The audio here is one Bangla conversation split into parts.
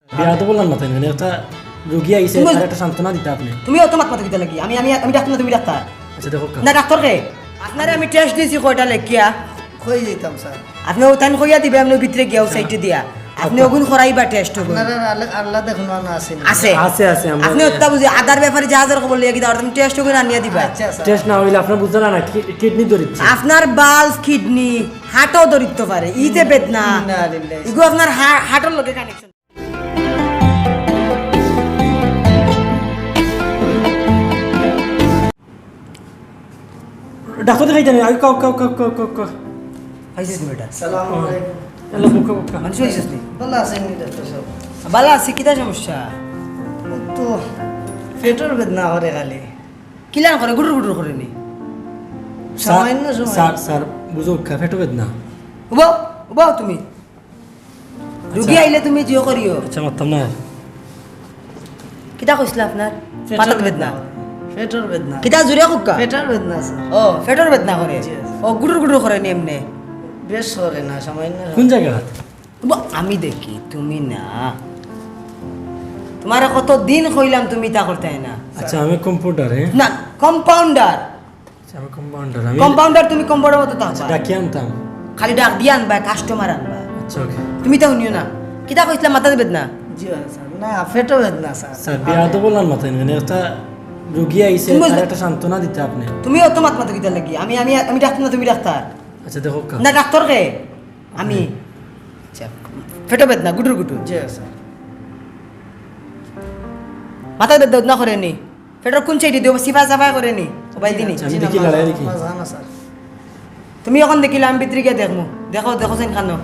বিয়া তো বললাম না তাই মানে একটা রোগী আইছে তুমি- তার একটা সান্ত্বনা দিতে আপনি তুমি অত মাত মাথা দিতে লাগি আমি আমি আমি ডাক্তার না তুমি ডাক্তার আচ্ছা দেখো না ডাক্তার কে আপনারে আমি টেস্ট দিয়েছি কয়টা লেখিয়া কই যেতাম স্যার আপনি ওখান কইয়া দিবে আপনি ভিতরে গিয়াও সাইটে দিয়া আপনি ওগুন করাইবা টেস্ট ওগুন আপনারা আল্লাহ দেখুন না আছে আছে আছে আছে আমরা আপনি ওটা বুঝি আদার ব্যাপারে জাহাজের খবর লিয়ে গিয়ে তুমি টেস্ট ওগুন আনিয়া দিবা আচ্ছা স্যার টেস্ট না হইলে আপনার বুঝতে না কিডনি ধরিচ্ছে আপনার বাল্ব কিডনি হার্টও ধরিতে পারে ইতে বেদনা না লিল্লাহি ইগো আপনার হার্টের লগে কানেকশন ডাক্তার দেখাইতে আমি আগে কাউ কাউ কাউ কাউ কাউ কাউ পাইছিস নি বেটা সালাম আলাইকুম এলো বুকা বুকা মানুষ হইছিস নি ভালো আছেন নি ডাক্তার সাহেব বালা আছে কিটা সমস্যা ও তো পেটের বেদনা করে খালি কিলান করে গুড়ুর গুড়ুর করে নি সামান্য সময় স্যার স্যার বুঝো ফেটো বেদনা উবাও উবাও তুমি রুগী আইলে তুমি জিও করিও আচ্ছা মারতাম না কিটা কইছিল আপনার মাথার বেদনা পেটের বেদনা কিটা জুড়ে কুক্কা পেটের বেদনা স্যার ও পেটের বেদনা করে জি, আছে। ও গুড়ুর গুড়ুর করে নি এমনি বেশ করে না সামান্য কোন জায়গা উবা, আমি দেখি তুমি না তোমার কত দিন কইলাম তুমি তা করতে হয় না আচ্ছা আমি কম্পিউটার হ্যাঁ না কম্পাউন্ডার আচ্ছা আমি কম্পাউন্ডার আমি কম্পাউন্ডার তুমি কম্পাউন্ডার মতো তা ডাকি আনতাম খালি ডাক দিয়ে আনবা কাস্টমার আনবা আচ্ছা ওকে তুমি তো শুনিও না কিটা কইছিলাম মাথা বেদনা জি স্যার না পেটের বেদনা স্যার স্যার বিয়া তো বললাম না তাই মানে একটা রোগী আইছে তুমি তার একটা সান্ত্বনা দিতে আপনি তুমি অত মাত মাথা কিটা লাগি আমি আমি আমি ডাক্তার না তুমি ডাক্তার আচ্ছা দেখো না ডাক্তার কে আমি আচ্ছা ফেটো বেদনা গুটুর গুটুর জি স্যার মাথা বেদনা করে নি ফেটোর কোন সাইডে দিও সিফা সাফা করে নি সবাই দিনি আচ্ছা, আমি দেখি লড়াই দেখি জানা স্যার তুমি এখন দেখিলে আমি ভিতরে গিয়ে দেখমু দেখো দেখো সেন খানো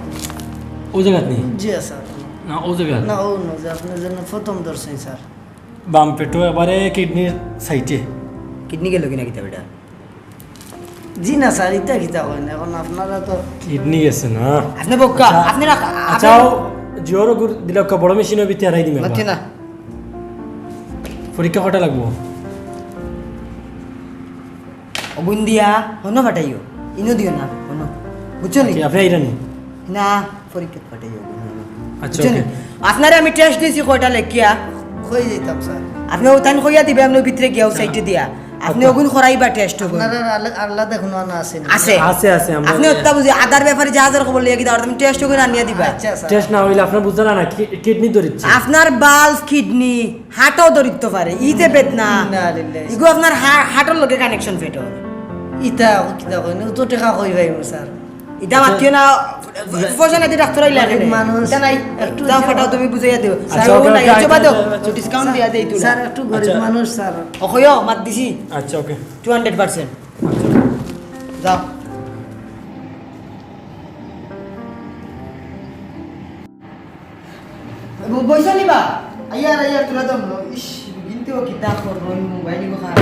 ও জায়গা নেই জি স্যার না ও জায়গা না ও না যে আপনার জন্য প্রথম দর্শন স্যার বাম পেটো এবারে কিডনির সাইটে কিডনি গেল কিনা কিতা বেটা জি না স্যার ইটা কিতা হয় না এখন আপনারা তো কিডনি গেছে না আপনি বক্কা আপনি না আচ্ছা জিওর গুড় দিলে একটা বড় মেশিনের ভিতরে হারাই দিবে মারছি না পরীক্ষা কটা লাগবো অগুন দিয়া হনো ফাটাইও ইনো দিও না হনো বুঝছো নি আপনি আইরানি না পরীক্ষা ফাটাইও আচ্ছা বুঝছো নি ওকে আপনারে আমি টেস্ট দিয়েছি কয়টা লেখিয়া কই যেতাম স্যার আপনি ওখান কইয়া দিবে আপনি ভিতরে গিয়াও সাইটে দিয়া আপনি ওগুন করাইবা টেস্ট ওগুন আপনারা আল্লাহ দেখুন না আছে আছে আছে আছে আমরা আপনি ওটা বুঝি আদার ব্যাপারে জাহাজের খবর লিয়ে গিয়ে তুমি টেস্ট ওগুন আনিয়া দিবা আচ্ছা স্যার টেস্ট না হইলে আপনার বুঝতে না কিডনি ধরিচ্ছে আপনার বাল্ব কিডনি হার্টও ধরিতে পারে ইতে বেদনা না লিল্লাহি ইগো আপনার হার্টের লগে কানেকশন ফেটো ইটা কিতা কই না তো টাকা কই ভাই স্যার এটা মাতিও না পয়সা নাই ডাক্তার আইলা গরিব মানুষ। এটা নাই একটু দাও ফাটাও তুমি বুঝাইয়া দিও আচ্ছা, স্যার ও ওকে, নাই ওকে, চবা দাও আচ্ছা, ডিসকাউন্ট দিয়া দেই তুই স্যার একটু গরিব আচ্ছা। মানুষ স্যার ওকইও মাত দিছি আচ্ছা ওকে 200% যাও বইসা নিবা আইয়ার আইয়ার তুলা দাম ইস গিনতেও কিতা করব মোবাইল গো খারাপ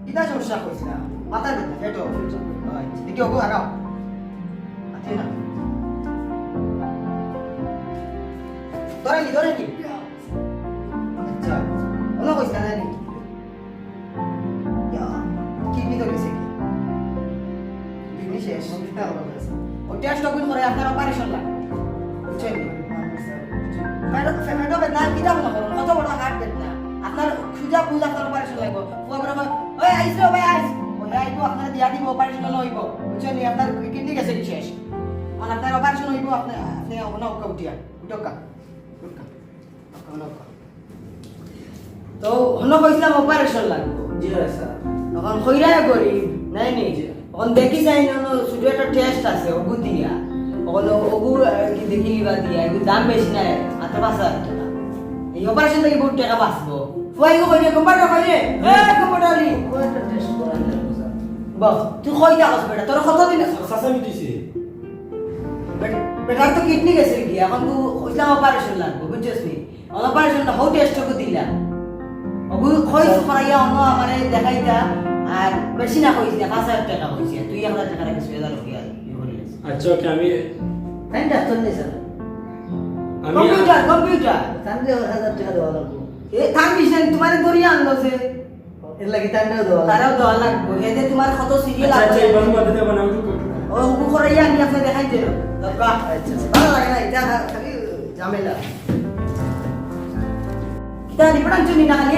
কিতা সমস্যা কইছিলা মাথা ব্যথা পেটো দেখি ওগো আগাও আচ্ছা না ধরে নি আচ্ছা ওনা কইছিলা না নি কিডনি তো গেছে কি কিডনি শেষ ও টেস্ট ওগুন করে আপনার অপারেশন লাগবে বুঝছেন ফেটো বেদনা কিতা মনে করুন কত বড় হার্ট বেদনা আপনার খুঁজা খুঁজা আপনার অপারেশন লাগবে ওই আইস রে ভাই আইস ওই আইবো আপনার দিয়া দিব অপারেশন হইব বুঝছেন আপনার কিডনি গেছে কি শেষ মানে আপনার অপারেশন হইব আপনি আপনি ওনা ওকা উঠিয়া উঠকা তো হন কইছিলাম অপারেশন লাগবে জি স্যার তখন কইরা করি নাই নি তখন দেখি যাই না শুধু একটা টেস্ট আছে ওগু দিয়া ওগুলো ওগু কি দেখি লিবা দিয়া এগু দাম বেশি নাই মাত্র 5,000 টাকা এই অপারেশন থেকে বহুত টাকা বাঁচবো ফুয়াই গো কইলে কম্পাউন্ডার কইলে এ কম্পাউন্ডারলি কয়টা টেস্ট করার লাগবে স্যার বাহ তুই কইতা কস বেটা তোর কত দিন সাসামি দিছি বেটার তো কিডনি গেছে কি এখন তুই কইলাম অপারেশন লাগবে বুঝছিস নি অপারেশন না হউ টেস্ট করে দিলা ওগু কইস করাইয়া অন্য আমারে দেখাইতা আর বেশি না কইস না 5,000 টাকা কইছি তুই 1,000 টাকা রাখিস বেজার হইয়া আচ্ছা ওকে আমি তাই ডাক্তার নেই স্যার আমি কম্পিউটার তাহলে 1000 টাকা দেওয়া লাগবে এ থাকিস না তোমার দরিয়া আনলো সে এর লাগি তান্ডাও দেওয়া লাগবে তারাও দেওয়া লাগবে এতে তোমার কত সিরিয়াল আচ্ছা আচ্ছা আছে এই বাবু বাদে দেব না আমি তো ও হুকু করাইয়া আমি আপনার দেখাই দিল আচ্ছা ভালো লাগে না এটা খালি ঝামেলা কিতা রিপোর্ট আনছনি না খালি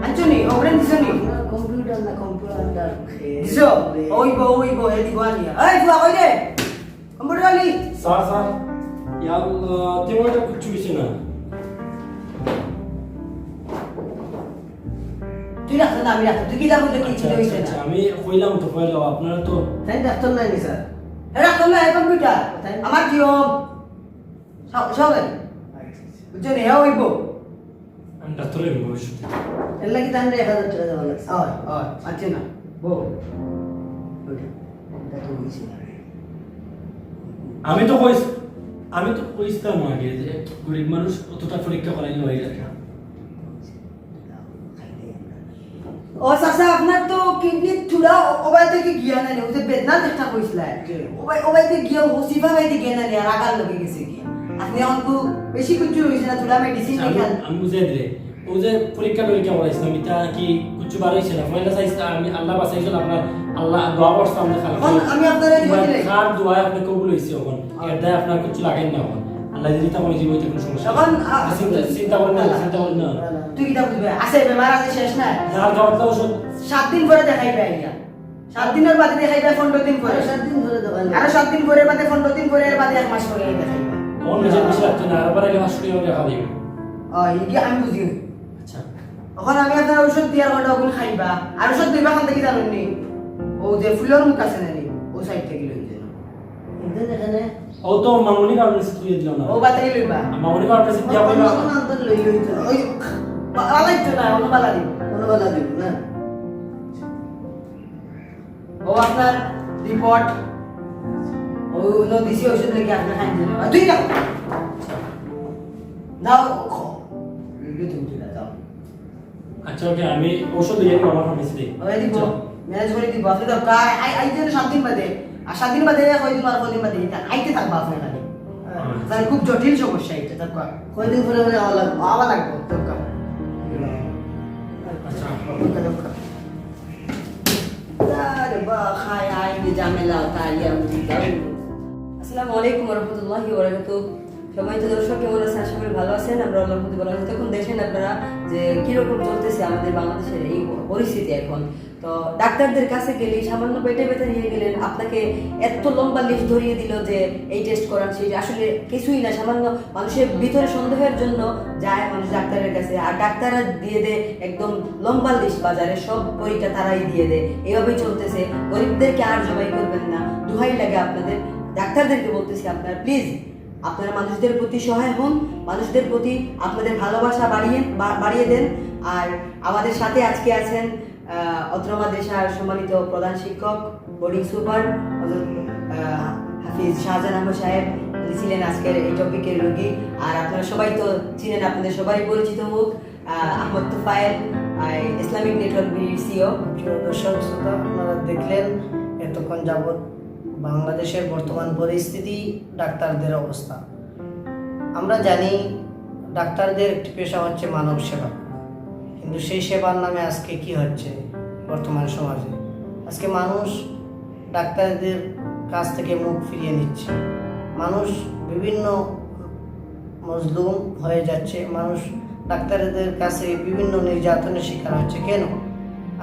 আনছনি ওপরে দিছনি কম্পিউটার না কম্পিউটার দিছো ওইব এদি গোয়ানিয়া এই ফুয়া কই রে কম্পিউটার আলি স্যার ইয়ার তেমন একটা কিচ্ছু কিছু না তুই রাখছ না আমি রাখছ তুই কিতা বলতে কি আচ্ছা, ছিল হইছে আচ্ছা, না আমি কইলাম তো কইলাম আপনারা তো তাই ডাক্তার নাই স্যার এটা করলে এই কম্পিউটার আমার কি হোম সব বুঝছো রে হ্যাঁ হইব আমি ডাক্তারের ভবিষ্যতে এর লাগি তাহলে 1000 টাকা দেওয়া লাগছে আচ্ছা না বো এটা তো হইছে না আমি তো কইছিলাম আগে যে গরিব মানুষ অতটা পরীক্ষা করাই হয়ে যায় ও চাচা আপনার তো কিডনি থুড়া ওবাই থেকে গিয়া না ও যে বেদনা চেষ্টা কইছিল ওবাই থেকে গিয়া ওসিফা বাই থেকে গিয়া না রাগার লগে গেছে কি আপনি অঙ্কু বেশি কিছু হইছে না থুড়া মেডিসিন দেখান আমি বুঝাই দিলে ও যে পরীক্ষা করাইছিলাম এটা কি কিছু বার হয়েছে না পয়লা চাইছিলাম আমি আল্লাহ বাঁচাইছিল আপনার আল্লাহ দোয়া করছিলাম যে আমি আপনার কার দোয়া আপনি কবুল হয়েছে এখন এর দায় আপনার কিছু লাগেন না এখন আল্লাহ যদি তখন জীবন কোনো সমস্যা তখন চিন্তা করেন না তুই কিটা বুঝবে আছে বেমার আছে শেষ না যার খাওয়াতে ওষুধ 7 দিন পরে দেখাইবে আইয়া 7 দিনের বাদে দেখাইবে 15 দিন পরে 7 দিন ধরে দেওয়া আর 7 দিন পরে বাদে 15 দিন পরে এর বাদে 1 মাস পরে দেখাইবে কোন নিজের বেশি লাগছে না আর পরে মাস করে দেখা দিবে ইডি আমি বুঝি আচ্ছা এখন আমি আপনার ঔষধ দিয়ার কথা ওগুলো খাইবা আর ঔষধ দিবা খান থেকে জানেন নি ও যে ফুলের মুখ আছে না নি ও সাইড থেকে লই যান কিন্তু এখানে ও তো মামুনি কারণে তুই দিলাম না ও বাতাই লইবা মামুনি কারণে দিয়া কইবা অন্তর লই লইতো ওই বালাই তো না অন্য বালা দিব কোনবেলা দিব না ও আপনার রিপোর্ট ও নো দিছি ঔষধ লেগে আপনি খাই দিন তুই যাও যাও তুমি যাও আচ্ছা ওকে আমি ওষুধ দিয়ে নিব আমার ফার্মেসি থেকে ওই দিব ম্যানেজ করে দিব আপনি তো আই যেন 7 দিন বাদে আর 7 দিন বাদে কই দিন আর কই দিন বাদে এটা আইতে থাকবা আপনি খালি তাহলে খুব জটিল সমস্যা এটা তো কয়দিন পরে পরে আওয়া লাগবে তো কাম আচ্ছা আরে বা খাই আই যে ঝামেলা তাইয়া আসসালামু আলাইকুম ওয়া রাহমাতুল্লাহি ওয়া বারাকাতুহু সবাই তো দর্শক কেমন আছেন আশা করি ভালো আছেন আমরা আল্লাহর মধ্যে ভালো আছি তখন দেখেন আপনারা যে কিরকম চলতেছে আমাদের বাংলাদেশের এই পরিস্থিতি এখন তো ডাক্তারদের কাছে গেলে সামান্য পেটে ব্যথা নিয়ে গেলেন আপনাকে এত লম্বা লিস্ট ধরিয়ে দিল যে এই টেস্ট করান সেই আসলে কিছুই না সামান্য মানুষের ভিতরে সন্দেহের জন্য যায় মানুষ ডাক্তারের কাছে আর ডাক্তাররা দিয়ে দেয় একদম লম্বা লিস্ট বাজারে সব পরীক্ষা তারাই দিয়ে দেয় এভাবেই চলতেছে গরিবদেরকে আর জবাই করবেন না দোহাই লাগে আপনাদের ডাক্তারদেরকে বলতেছি আপনারা প্লিজ আপনারা মানুষদের প্রতি সহায় হন মানুষদের প্রতি আপনাদের ভালোবাসা বাড়িয়ে দেন আর আমাদের সাথে আজকে আছেন অত্র মাদ্রাসার সম্মানিত প্রধান শিক্ষক বোর্ডিং সুপার হাফিজ শাহজাহান আহমদ সাহেব উনি ছিলেন আজকের এই টপিকের রোগী আর আপনারা সবাই তো চিনেন আপনাদের সবারই পরিচিত মুখ Ahmad Tufail Islamic network CO দর্শক শ্রোতা আপনারা দেখলেন এতক্ষণ যাবৎ বাংলাদেশের বর্তমান পরিস্থিতি ডাক্তারদের অবস্থা আমরা জানি ডাক্তারদের একটি পেশা হচ্ছে মানব সেবা কিন্তু সেই সেবার নামে আজকে কি হচ্ছে বর্তমান সমাজে আজকে মানুষ ডাক্তারদের কাছ থেকে মুখ ফিরিয়ে নিচ্ছে মানুষ বিভিন্ন মজলুম হয়ে যাচ্ছে মানুষ ডাক্তারদের কাছে বিভিন্ন নির্যাতনের শিকার হচ্ছে কেন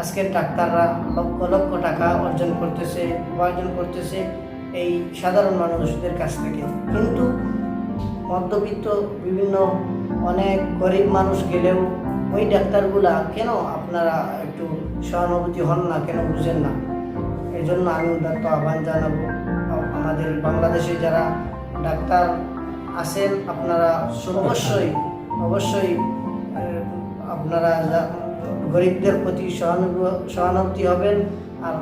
আজকের ডাক্তাররা লক্ষ লক্ষ টাকা উপার্জন করতেছে এই সাধারণ মানুষদের কাছ থেকে কিন্তু মধ্যবিত্ত বিভিন্ন অনেক গরিব মানুষ গেলেও ওই ডাক্তারগুলা কেন আপনারা একটু সহানুভূতি হন না কেন বুঝেন না এই জন্য আমি উদাত্ত আহ্বান জানাবো আমাদের বাংলাদেশে যারা ডাক্তার আছেন আপনারা অবশ্যই আপনারা গরিবদের প্রতি সহানুভূতি হবেন আর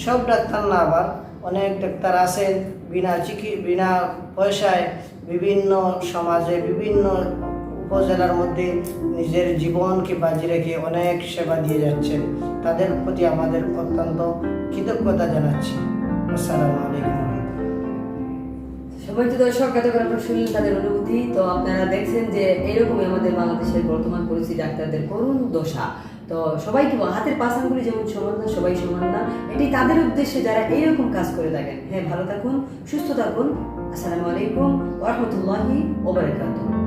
সব ডাক্তার না আবার অনেক ডাক্তার আছেন বিনা পয়সায় বিভিন্ন সমাজে বিভিন্ন উপজেলার মধ্যে নিজের জীবনকে বাজি রেখে অনেক সেবা দিয়ে যাচ্ছেন তাদের প্রতি আমাদের অত্যন্ত কৃতজ্ঞতা জানাচ্ছি আসসালামু আলাইকুম সবাই তো দর্শক এতক্ষণ আপনারা শুনলেন তাদের অনুভূতি তো আপনারা দেখছেন যে এরকমই আমাদের বাংলাদেশের বর্তমান পরিস্থিতি ডাক্তারদের করুণ দশা তো সবাইকে হাতের 5 আঙ্গুলি যেমন সমান না, সবাই সমান না, এটি তাদের উদ্দেশ্যে যারা এইরকম কাজ করে থাকেন। হ্যাঁ, ভালো থাকুন, সুস্থ থাকুন। আসসালামু আলাইকুম ওয়া রাহমাতুল্লাহি ওয়া বারাকাতুহু।